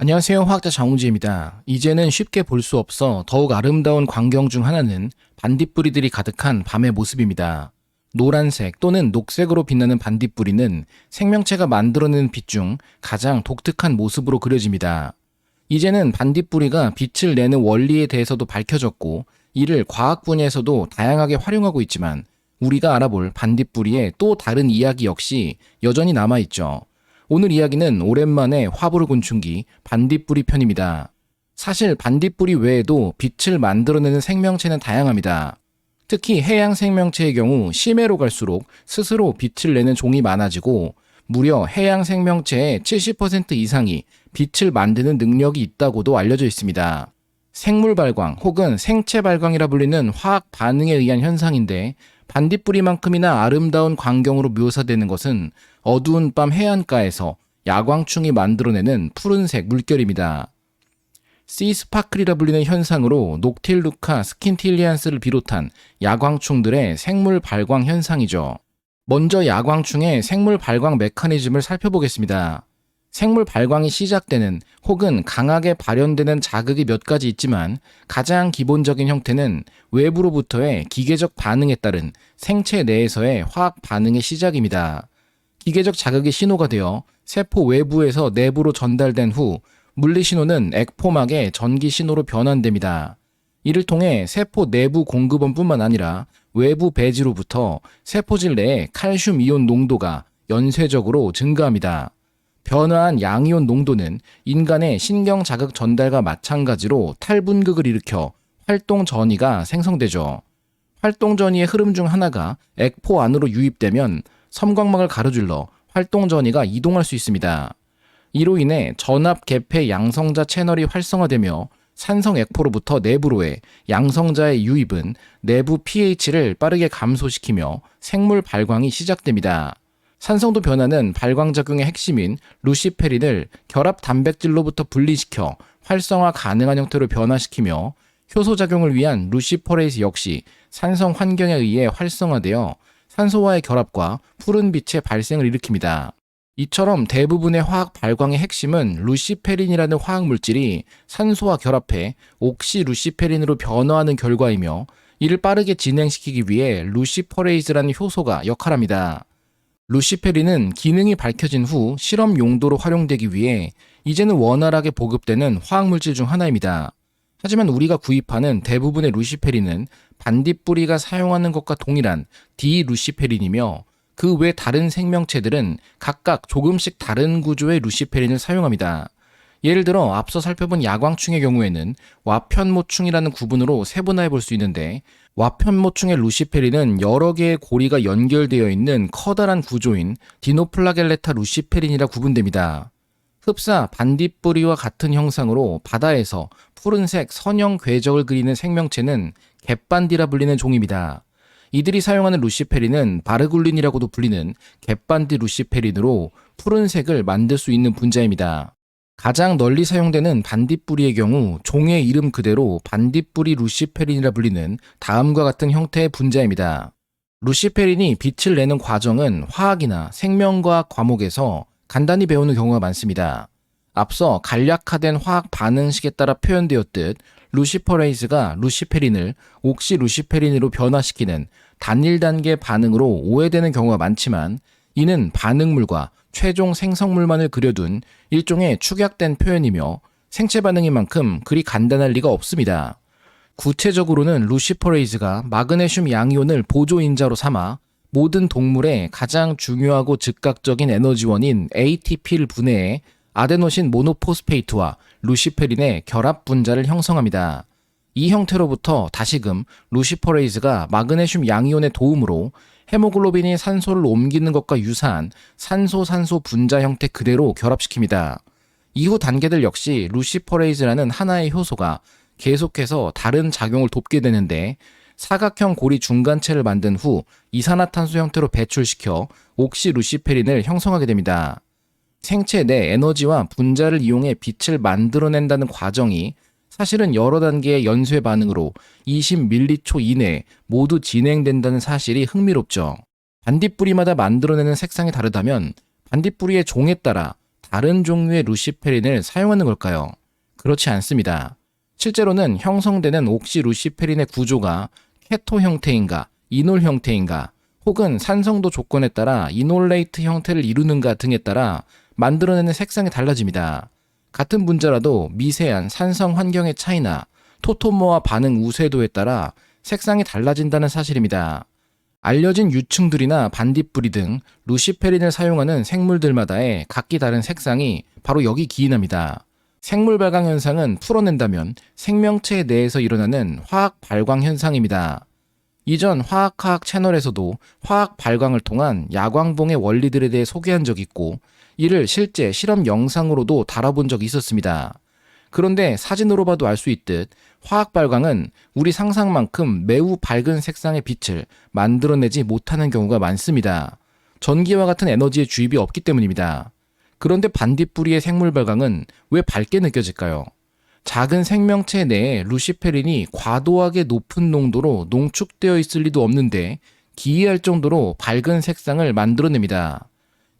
안녕하세요. 화학자 장웅지입니다. 이제는 쉽게 볼 수 없어 더욱 아름다운 광경 중 하나는 반딧불이들이 가득한 밤의 모습입니다. 노란색 또는 녹색으로 빛나는 반딧불이는 생명체가 만들어내는 빛 중 가장 독특한 모습으로 그려집니다. 이제는 반딧불이가 빛을 내는 원리에 대해서도 밝혀졌고, 이를 과학 분야에서도 다양하게 활용하고 있지만, 우리가 알아볼 반딧불이의 또 다른 이야기 역시 여전히 남아있죠. 오늘 이야기는 오랜만에 화보를 곤충기 반딧불이 편입니다. 사실 반딧불이 외에도 빛을 만들어내는 생명체는 다양합니다. 특히 해양 생명체의 경우 심해로 갈수록 스스로 빛을 내는 종이 많아지고, 무려 해양 생명체의 70% 이상이 빛을 만드는 능력이 있다고도 알려져 있습니다. 생물 발광 혹은 생체 발광이라 불리는 화학 반응에 의한 현상인데, 반딧불이만큼이나 아름다운 광경으로 묘사되는 것은 어두운 밤 해안가에서 야광충이 만들어내는 푸른색 물결입니다. 씨스파클이라 불리는 현상으로 녹틸루카 스킨틸리안스를 비롯한 야광충들의 생물 발광 현상이죠. 먼저 야광충의 생물 발광 메커니즘을 살펴보겠습니다. 생물 발광이 시작되는 혹은 강하게 발현되는 자극이 몇 가지 있지만, 가장 기본적인 형태는 외부로부터의 기계적 반응에 따른 생체 내에서의 화학 반응의 시작입니다. 기계적 자극이 신호가 되어 세포 외부에서 내부로 전달된 후 물리신호는 액포막의 전기 신호로 변환됩니다. 이를 통해 세포 내부 공급원뿐만 아니라 외부 배지로부터 세포질 내의 칼슘 이온 농도가 연쇄적으로 증가합니다. 변화한 양이온 농도는 인간의 신경 자극 전달과 마찬가지로 탈분극을 일으켜 활동 전이가 생성되죠. 활동 전이의 흐름 중 하나가 액포 안으로 유입되면 섬광막을 가로질러 활동 전이가 이동할 수 있습니다. 이로 인해 전압 개폐 양성자 채널이 활성화되며 산성 액포로부터 내부로의 양성자의 유입은 내부 pH를 빠르게 감소시키며 생물 발광이 시작됩니다. 산성도 변화는 발광작용의 핵심인 루시페린을 결합 단백질로부터 분리시켜 활성화 가능한 형태로 변화시키며, 효소작용을 위한 루시퍼레이스 역시 산성 환경에 의해 활성화되어 산소와의 결합과 푸른 빛의 발생을 일으킵니다. 이처럼 대부분의 화학 발광의 핵심은 루시페린이라는 화학물질이 산소와 결합해 옥시루시페린으로 변화하는 결과이며, 이를 빠르게 진행시키기 위해 루시퍼레이즈라는 효소가 역할합니다. 루시페린은 기능이 밝혀진 후 실험 용도로 활용되기 위해 이제는 원활하게 보급되는 화학물질 중 하나입니다. 하지만 우리가 구입하는 대부분의 루시페린은 반딧불이가 사용하는 것과 동일한 디루시페린이며, 그 외 다른 생명체들은 각각 조금씩 다른 구조의 루시페린을 사용합니다. 예를 들어 앞서 살펴본 야광충의 경우에는 와편모충이라는 구분으로 세분화해 볼 수 있는데, 와편모충의 루시페린은 여러 개의 고리가 연결되어 있는 커다란 구조인 디노플라겔레타 루시페린이라 구분됩니다. 흡사 반딧불이와 같은 형상으로 바다에서 푸른색 선형 궤적을 그리는 생명체는 갯반디라 불리는 종입니다. 이들이 사용하는 루시페린은 바르굴린이라고도 불리는 갯반디 루시페린으로 푸른색을 만들 수 있는 분자입니다. 가장 널리 사용되는 반딧불이의 경우 종의 이름 그대로 반딧불이 루시페린이라 불리는 다음과 같은 형태의 분자입니다. 루시페린이 빛을 내는 과정은 화학이나 생명과학 과목에서 간단히 배우는 경우가 많습니다. 앞서 간략화된 화학 반응식에 따라 표현되었듯 루시퍼레이즈가 루시페린을 옥시루시페린으로 변화시키는 단일 단계 반응으로 오해되는 경우가 많지만, 이는 반응물과 최종 생성물만을 그려둔 일종의 축약된 표현이며 생체 반응인 만큼 그리 간단할 리가 없습니다. 구체적으로는 루시퍼레이즈가 마그네슘 양이온을 보조인자로 삼아 모든 동물의 가장 중요하고 즉각적인 에너지원인 ATP를 분해해 아데노신 모노포스페이트와 루시페린의 결합 분자를 형성합니다. 이 형태로부터 다시금 루시퍼레이즈가 마그네슘 양이온의 도움으로 헤모글로빈이 산소를 옮기는 것과 유사한 산소-산소 분자 형태 그대로 결합시킵니다. 이후 단계들 역시 루시퍼레이즈라는 하나의 효소가 계속해서 다른 작용을 돕게 되는데, 사각형 고리 중간체를 만든 후 이산화탄소 형태로 배출시켜 옥시루시페린을 형성하게 됩니다. 생체 내 에너지와 분자를 이용해 빛을 만들어낸다는 과정이 사실은 여러 단계의 연쇄 반응으로 20m초 이내에 모두 진행된다는 사실이 흥미롭죠. 반딧불이마다 만들어내는 색상이 다르다면 반딧불이의 종에 따라 다른 종류의 루시페린을 사용하는 걸까요? 그렇지 않습니다. 실제로는 형성되는 옥시루시페린의 구조가 케토 형태인가, 이놀 형태인가, 혹은 산성도 조건에 따라 이놀레이트 형태를 이루는가 등에 따라 만들어내는 색상이 달라집니다. 같은 분자라도 미세한 산성 환경의 차이나 토토모와 반응 우세도에 따라 색상이 달라진다는 사실입니다. 알려진 유충들이나 반딧불이 등 루시페린을 사용하는 생물들마다의 각기 다른 색상이 바로 여기 기인합니다. 생물 발광 현상은 풀어낸다면 생명체 내에서 일어나는 화학 발광 현상입니다. 이전 화학화학 채널에서도 화학 발광을 통한 야광봉의 원리들에 대해 소개한 적이 있고 이를 실제 실험 영상으로도 다뤄본 적이 있었습니다. 그런데 사진으로 봐도 알 수 있듯 화학 발광은 우리 상상만큼 매우 밝은 색상의 빛을 만들어내지 못하는 경우가 많습니다. 전기와 같은 에너지의 주입이 없기 때문입니다. 그런데 반딧불이의 생물 발광은 왜 밝게 느껴질까요? 작은 생명체 내에 루시페린이 과도하게 높은 농도로 농축되어 있을 리도 없는데 기이할 정도로 밝은 색상을 만들어냅니다.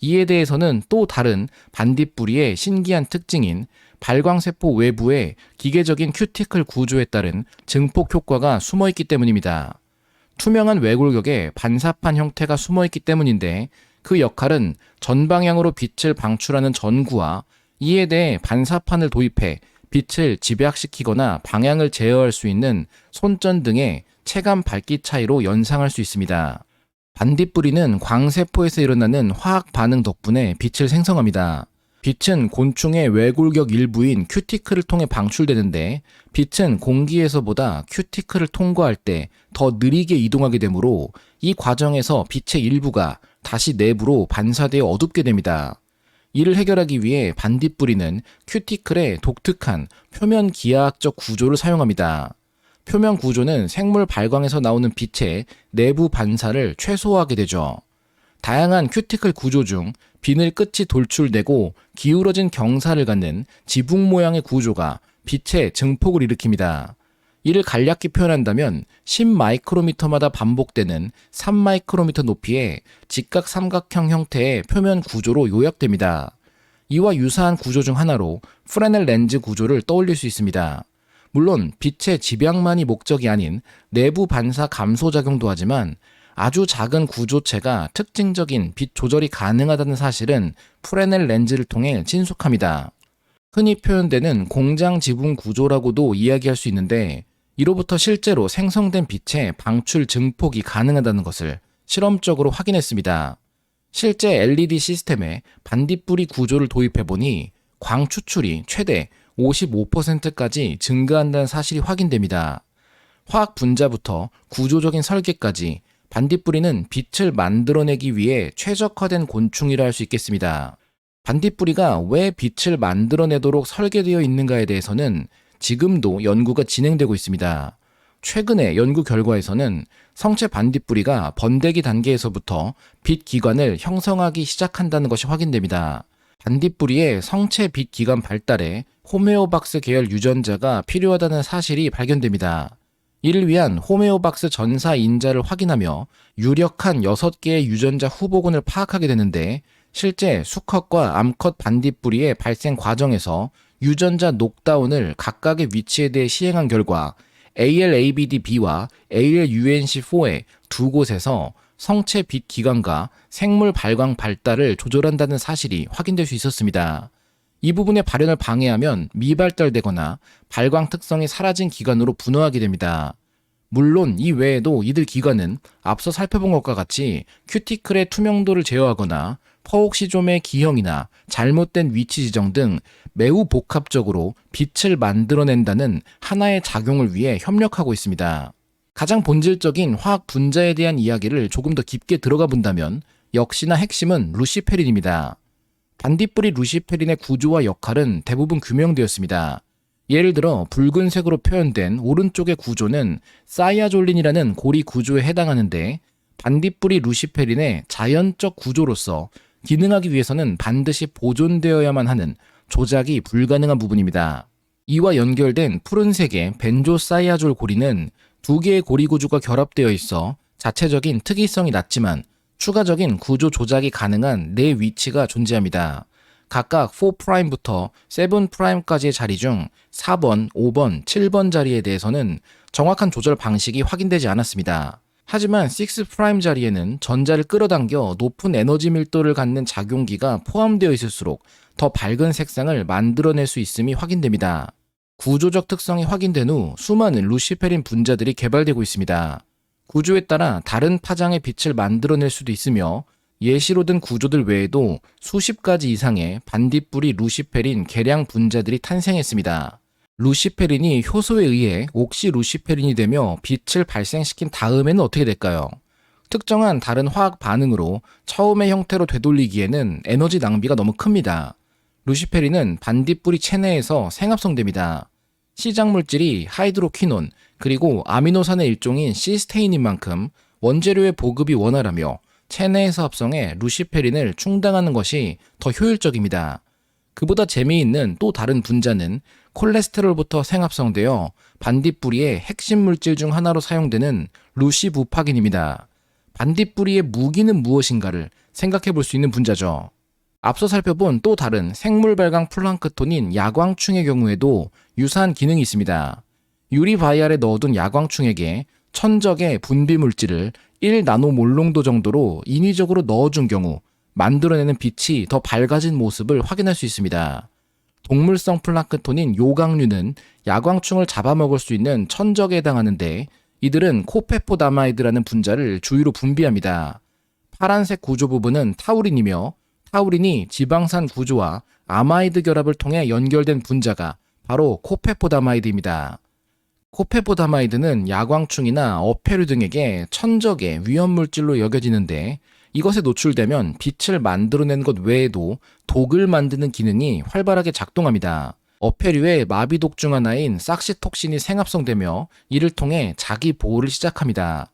이에 대해서는 또 다른 반딧불이의 신기한 특징인 발광세포 외부에 기계적인 큐티클 구조에 따른 증폭 효과가 숨어있기 때문입니다. 투명한 외골격에 반사판 형태가 숨어있기 때문인데 그 역할은 전방향으로 빛을 방출하는 전구와 이에 대해 반사판을 도입해 빛을 집약시키거나 방향을 제어할 수 있는 손전 등의 체감 밝기 차이로 연상할 수 있습니다. 반딧불이는 광세포에서 일어나는 화학 반응 덕분에 빛을 생성합니다. 빛은 곤충의 외골격 일부인 큐티클을 통해 방출되는데 빛은 공기에서보다 큐티클을 통과할 때 더 느리게 이동하게 되므로 이 과정에서 빛의 일부가 다시 내부로 반사되어 어둡게 됩니다. 이를 해결하기 위해 반딧불이는 큐티클의 독특한 표면 기하학적 구조를 사용합니다. 표면 구조는 생물 발광에서 나오는 빛의 내부 반사를 최소화하게 되죠. 다양한 큐티클 구조 중 비늘 끝이 돌출되고 기울어진 경사를 갖는 지붕 모양의 구조가 빛의 증폭을 일으킵니다. 이를 간략히 표현한다면 10마이크로미터마다 반복되는 3마이크로미터 높이의 직각 삼각형 형태의 표면 구조로 요약됩니다. 이와 유사한 구조 중 하나로 프레넬 렌즈 구조를 떠올릴 수 있습니다. 물론 빛의 집약만이 목적이 아닌 내부 반사 감소 작용도 하지만 아주 작은 구조체가 특징적인 빛 조절이 가능하다는 사실은 프레넬 렌즈를 통해 친숙합니다. 흔히 표현되는 공장 지붕 구조라고도 이야기할 수 있는데 이로부터 실제로 생성된 빛의 방출 증폭이 가능하다는 것을 실험적으로 확인했습니다. 실제 LED 시스템에 반딧불이 구조를 도입해보니 광 추출이 최대 55%까지 증가한다는 사실이 확인됩니다. 화학 분자부터 구조적인 설계까지 반딧불이는 빛을 만들어내기 위해 최적화된 곤충이라 할 수 있겠습니다. 반딧불이가 왜 빛을 만들어내도록 설계되어 있는가에 대해서는 지금도 연구가 진행되고 있습니다. 최근의 연구 결과에서는 성체 반딧불이가 번데기 단계에서부터 빛 기관을 형성하기 시작한다는 것이 확인됩니다. 반딧불이의 성체 빛 기관 발달에 호메오박스 계열 유전자가 필요하다는 사실이 발견됩니다. 이를 위한 호메오박스 전사 인자를 확인하며 유력한 6개의 유전자 후보군을 파악하게 되는데 실제 수컷과 암컷 반딧불이의 발생 과정에서 유전자 녹다운을 각각의 위치에 대해 시행한 결과 ALABD-B와 ALUNC4의 두 곳에서 성체 빛 기관과 생물 발광 발달을 조절한다는 사실이 확인될 수 있었습니다. 이 부분의 발현을 방해하면 미발달되거나 발광 특성이 사라진 기관으로 분화하게 됩니다. 물론 이 외에도 이들 기관은 앞서 살펴본 것과 같이 큐티클의 투명도를 제어하거나 퍼옥시좀의 기형이나 잘못된 위치 지정 등 매우 복합적으로 빛을 만들어낸다는 하나의 작용을 위해 협력하고 있습니다. 가장 본질적인 화학 분자에 대한 이야기를 조금 더 깊게 들어가 본다면 역시나 핵심은 루시페린입니다. 반딧불이 루시페린의 구조와 역할은 대부분 규명되었습니다. 예를 들어 붉은색으로 표현된 오른쪽의 구조는 사이아졸린이라는 고리 구조에 해당하는데 반딧불이 루시페린의 자연적 구조로서 기능하기 위해서는 반드시 보존되어야만 하는 조작이 불가능한 부분입니다. 이와 연결된 푸른색의 벤조사이아졸 고리는 두 개의 고리 구조가 결합되어 있어 자체적인 특이성이 낮지만 추가적인 구조 조작이 가능한 네 위치가 존재합니다. 각각 4'부터 7'까지의 자리 중 4번, 5번, 7번 자리에 대해서는 정확한 조절 방식이 확인되지 않았습니다. 하지만 6' 자리에는 전자를 끌어당겨 높은 에너지 밀도를 갖는 작용기가 포함되어 있을수록 더 밝은 색상을 만들어낼 수 있음이 확인됩니다. 구조적 특성이 확인된 후 수많은 루시페린 분자들이 개발되고 있습니다. 구조에 따라 다른 파장의 빛을 만들어낼 수도 있으며 예시로 든 구조들 외에도 수십 가지 이상의 반딧불이 루시페린 개량 분자들이 탄생했습니다. 루시페린이 효소에 의해 옥시 루시페린이 되며 빛을 발생시킨 다음에는 어떻게 될까요? 특정한 다른 화학 반응으로 처음의 형태로 되돌리기에는 에너지 낭비가 너무 큽니다. 루시페린은 반딧불이 체내에서 생합성됩니다. 시작 물질이 하이드로퀴논 그리고 아미노산의 일종인 시스테인인 만큼 원재료의 보급이 원활하며 체내에서 합성해 루시페린을 충당하는 것이 더 효율적입니다. 그보다 재미있는 또 다른 분자는 콜레스테롤부터 생합성되어 반딧불이의 핵심 물질 중 하나로 사용되는 루시부파긴입니다. 반딧불이의 무기는 무엇인가를 생각해 볼 수 있는 분자죠. 앞서 살펴본 또 다른 생물 발광 플랑크톤인 야광충의 경우에도 유사한 기능이 있습니다. 유리 바이알에 넣어둔 야광충에게 천적의 분비 물질을 1나노몰롱도 정도로 인위적으로 넣어준 경우 만들어내는 빛이 더 밝아진 모습을 확인할 수 있습니다. 동물성 플랑크톤인 요강류는 야광충을 잡아먹을 수 있는 천적에 해당하는데 이들은 코페포다마이드라는 분자를 주위로 분비합니다. 파란색 구조 부분은 타우린이며 타우린이 지방산 구조와 아마이드 결합을 통해 연결된 분자가 바로 코페포다마이드입니다. 코페포다마이드는 야광충이나 어패류 등에게 천적의 위험물질로 여겨지는데 이것에 노출되면 빛을 만들어내는 것 외에도 독을 만드는 기능이 활발하게 작동합니다. 어패류의 마비독 중 하나인 삭시톡신이 생합성되며 이를 통해 자기 보호를 시작합니다.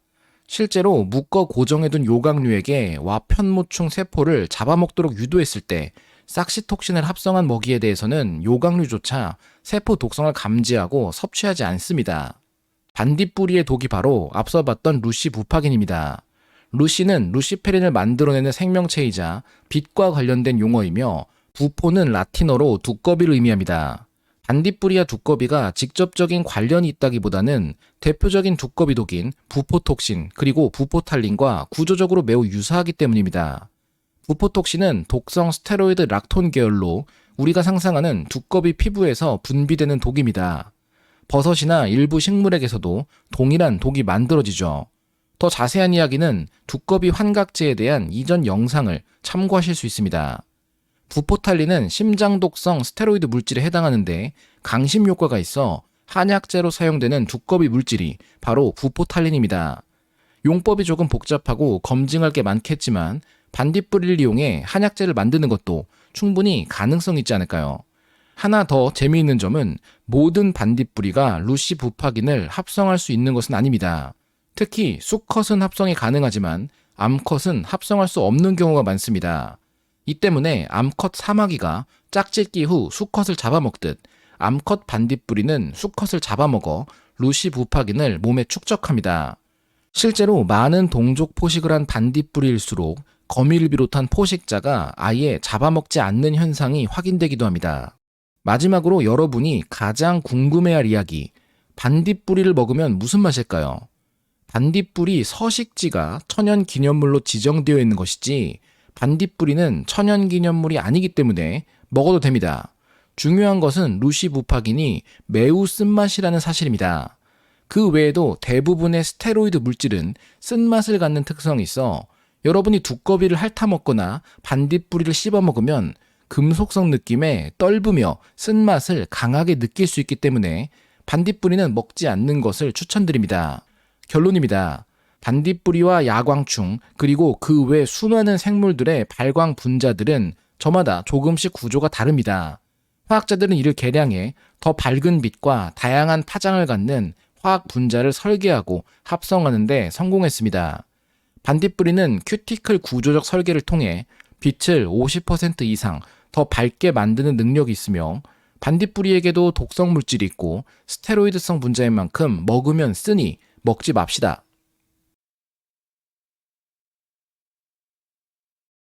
실제로 묶어 고정해둔 요강류에게 와편무충 세포를 잡아먹도록 유도했을 때 삭시톡신을 합성한 먹이에 대해서는 요강류조차 세포 독성을 감지하고 섭취하지 않습니다. 반딧불이의 독이 바로 앞서 봤던 루시부파긴입니다. 루시는 루시페린을 만들어내는 생명체이자 빛과 관련된 용어이며 부포는 라틴어로 두꺼비를 의미합니다. 반딧불이와 두꺼비가 직접적인 관련이 있다기보다는 대표적인 두꺼비 독인 부포톡신 그리고 부포탈린과 구조적으로 매우 유사하기 때문입니다. 부포톡신은 독성 스테로이드 락톤 계열로 우리가 상상하는 두꺼비 피부에서 분비되는 독입니다. 버섯이나 일부 식물에게서도 동일한 독이 만들어지죠. 더 자세한 이야기는 두꺼비 환각제에 대한 이전 영상을 참고하실 수 있습니다. 부포탈린은 심장 독성 스테로이드 물질에 해당하는데 강심 효과가 있어 한약재로 사용되는 두꺼비 물질이 바로 부포탈린입니다. 용법이 조금 복잡하고 검증할 게 많겠지만 반딧불이를 이용해 한약재를 만드는 것도 충분히 가능성이 있지 않을까요? 하나 더 재미있는 점은 모든 반딧불이가 루시부파긴을 합성할 수 있는 것은 아닙니다. 특히 수컷은 합성이 가능하지만 암컷은 합성할 수 없는 경우가 많습니다. 이 때문에 암컷 사마귀가 짝짓기 후 수컷을 잡아먹듯 암컷 반딧불이는 수컷을 잡아먹어 루시부파긴을 몸에 축적합니다. 실제로 많은 동족 포식을 한 반딧불이일수록 거미를 비롯한 포식자가 아예 잡아먹지 않는 현상이 확인되기도 합니다. 마지막으로 여러분이 가장 궁금해할 이야기, 반딧불이를 먹으면 무슨 맛일까요? 반딧불이 서식지가 천연기념물로 지정되어 있는 것이지 반딧불이는 천연기념물이 아니기 때문에 먹어도 됩니다. 중요한 것은 루시부파긴이 매우 쓴맛이라는 사실입니다. 그 외에도 대부분의 스테로이드 물질은 쓴맛을 갖는 특성이 있어 여러분이 두꺼비를 핥아먹거나 반딧불이를 씹어먹으면 금속성 느낌에 떫으며 쓴맛을 강하게 느낄 수 있기 때문에 반딧불이는 먹지 않는 것을 추천드립니다. 결론입니다. 반딧불이와 야광충 그리고 그 외 수많은 생물들의 발광 분자들은 저마다 조금씩 구조가 다릅니다. 화학자들은 이를 개량해 더 밝은 빛과 다양한 파장을 갖는 화학 분자를 설계하고 합성하는 데 성공했습니다. 반딧불이는 큐티클 구조적 설계를 통해 빛을 50% 이상 더 밝게 만드는 능력이 있으며 반딧불이에게도 독성 물질이 있고 스테로이드성 분자인 만큼 먹으면 쓰니 먹지 맙시다.